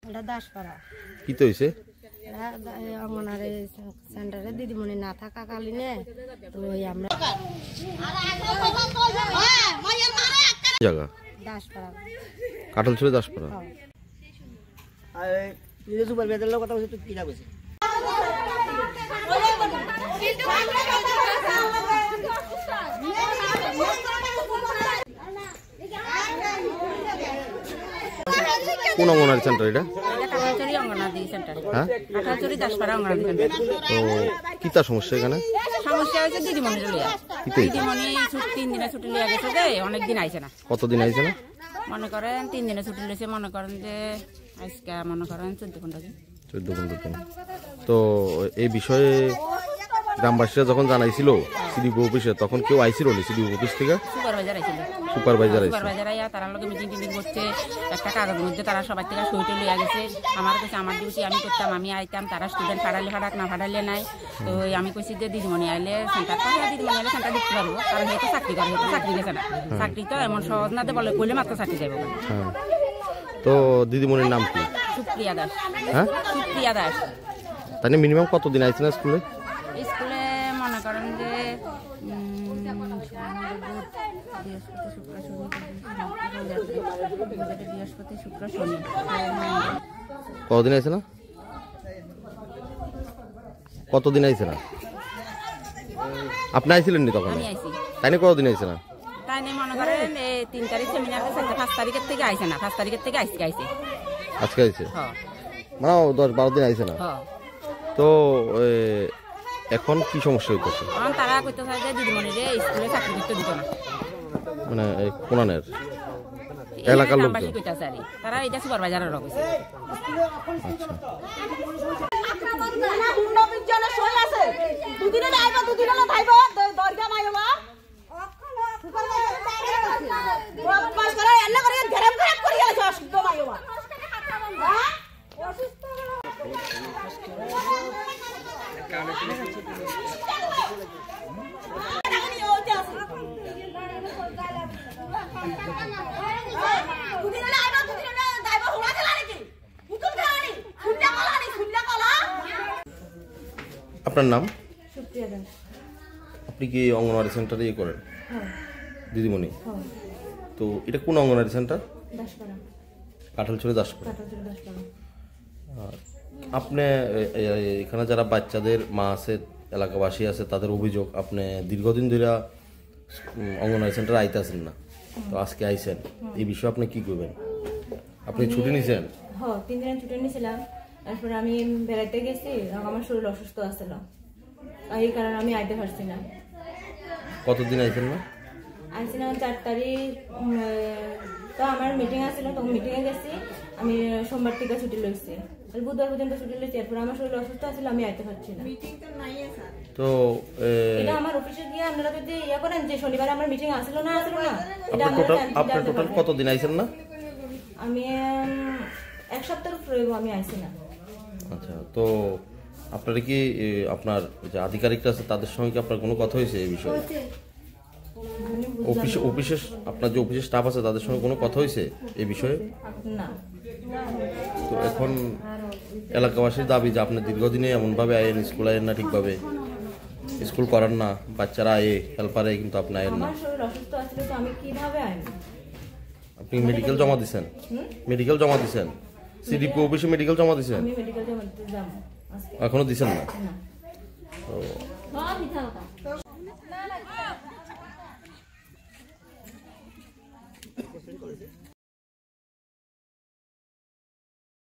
এটা দাসপাড়া। কি তো হইছে? অঙ্গনারে সেন্টারে দিদিমণি না থাকা কালীনে তো আমরা জায়গা দাসপাড়া, কাঁঠালছড়ি দাসপাড়া। কথা বলছে তুই কি লাগছে? কোন অঙ্গনারী সেন্টার এটা? কাঁঠালছড়ি অঙ্গনাদি সেন্টার। হ্যাঁ, কাঁঠালছড়ি দাসপাড়া অঙ্গনাদি সেন্টার। তো কি তার সমস্যা এখানে? সমস্যা হয়েছে দিদিমণি লিয়া। দিদিমণি 3 দিনে ছুটি লিয়া গেছে যে অনেকদিন আইছে না। কতদিন আইছে না? মনে করেন 3 দিনে ছুটি লিয়েছে, মনে করেন যে আজকে মনে করেন 14-15 দিন। 14-15 দিন। তো এই বিষয়ে গ্রামবাসীরা যখন জানাইছিল সিডিপি অফিসে, তখন কেউ আইছিল না সিডিপি অফিস থেকে? সুপারভাইজার আইছিল। সুপারভাইজার আইয়া তারা লগে মিটিং করছে, একটা কাগজের মধ্যে তারা সবাই থেকে সইটা লিয়া গেছে। আমার কাছে আমার ডিউটি আমি করতাম, আমি আইতাম, তারা স্টুডেন্ট ফাড়ালে ফাড়াক না ফাড়ালে নাই। তো আমি কইছি যে দিদিমণি আইলে সেন্টার পাবে, দিদিমণি আইলে সেন্টার দিতে পারবো, কারণ হয়তো চাকরি করে, হয়তো চাকরি গেছে না। চাকরি তো এমন সহজ না, বলে কইলে মাত্র চাকরি যাবো। হ্যাঁ, তো দিদিমণির নাম কি? সুপ্রিয়া দাস। হ্যাঁ, সুপ্রিয়া দাস। তাই মিনিমাম কতদিন আইছে না স্কুলে? স্কুলে মনে করেন যে বৃহস্পতি শুক্র শনি। কতদিন আইছে না? কতদিন আইছে না? আপনি আইছিলেন নি তখন? আমি আইছি। তাই না, কতদিন আইছে না? তাই নিয়ে মনে করেন 3 তারিখ সেমিনার আছে, 5 তারিখের থেকে আইছে না, 5 তারিখের থেকে আজকে আইছে। আজকে আইছে? হ্যাঁ, মানে 10-12 দিন আইছে না। হ্যাঁ। তো এখন কি সমস্যা হইতেছে? এখন তারা কইতে চায় যে দিদিমণিরে স্কুলে চাকরি করতে দিত না। মানে কোনানের এলাকার লোক কইতাছে আর তারা এটা সুপারভাইজারের রক হইছে। দুদিনে যাইবো, দুদিনে যাইবো, দরজা মাইবা বাস করে এন্না করে গরম গরম করি আছে অসুস্থ মাইবা। হ্যাঁ, অসুস্থ আপনার নাম? সুপ্রিয়া দাস। আপনি কি অঙ্গনওয়াড়ি সেন্টারে ইয়ে করেন? দিদিমণি? তো এটা কোন অঙ্গনওয়াড়ি সেন্টার? দাসপাড়া, কাঁঠালছড়ি দাসপাড়া। কাঁঠালছড়ি দাসপাড়া। আপনি এখানে যারা বাচ্চাদের মা আছে, এলাকাবাসী আছে, তাদের অভিযোগ আপনি দীর্ঘদিন ধরে অঙ্গনওয়াড়ি সেন্টারে আইতেছেন না, তো আজকে আইছেন, এই বিষয়ে আপনি কি করবেন? আপনি ছুটি নিছেন? হ্যাঁ, 3 দিন ছুটি নিয়েছিলাম। তারপরে আমি বেড়াইতে গেছি, আমার শরীর অসুস্থ আছিল, এই কারণে আমি আইতে পারছি না। কতদিন আইছেন না? আইছিলাম 4 তারিখ। তো আমার মিটিং আছিল, তখন মিটিংয়ে গেছি। আমি সোমবার থেকে ছুটি লইছি, বুধবার পর্যন্ত ছুটি লইছি। এরপর আমার শরীর অসুস্থ আছিল, আমি আইতে পারছি না। তো এটা আমার অফিসে গিয়ে আপনারা যদি ইয়া করেন যে শনিবার আমার মিটিং আসছিল না, আপনি টোটাল কতদিন আইছেন না? আমি 1 সপ্তাহ উপরে আমি আইছি না। আচ্ছা, তো আপনারা কি আপনার যে আধিকারিকরা আছে তাদের সঙ্গে কি আপনার কোনো কথা হয়েছে এই বিষয়ে? অফিসে আপনার যে অফিসের স্টাফ আছে তাদের সঙ্গে কোনো কথা হয়েছে এই বিষয়ে? না। তো এখন এলাকাবাসীর দাবি যে আপনি দীর্ঘদিনে এমনভাবে আয়েন, স্কুল আয়েন না ঠিকভাবে, স্কুল করান না, বাচ্চারা আয়ে হেল্পার আয়ে, কিন্তু আপনি আয়েন না। আমার শরীর অসুস্থ আছিল, তো আমি কিভাবে আইন? আপনি মেডিকেল জমা দিচ্ছেন? মেডিকেল জমা দিচ্ছেন? সিডিপি অফিসে মেডিকেল জমা দিচ্ছেন? আমি মেডিকেল জমা দিতে যাব, এখনো দিচ্ছেন না? না। তো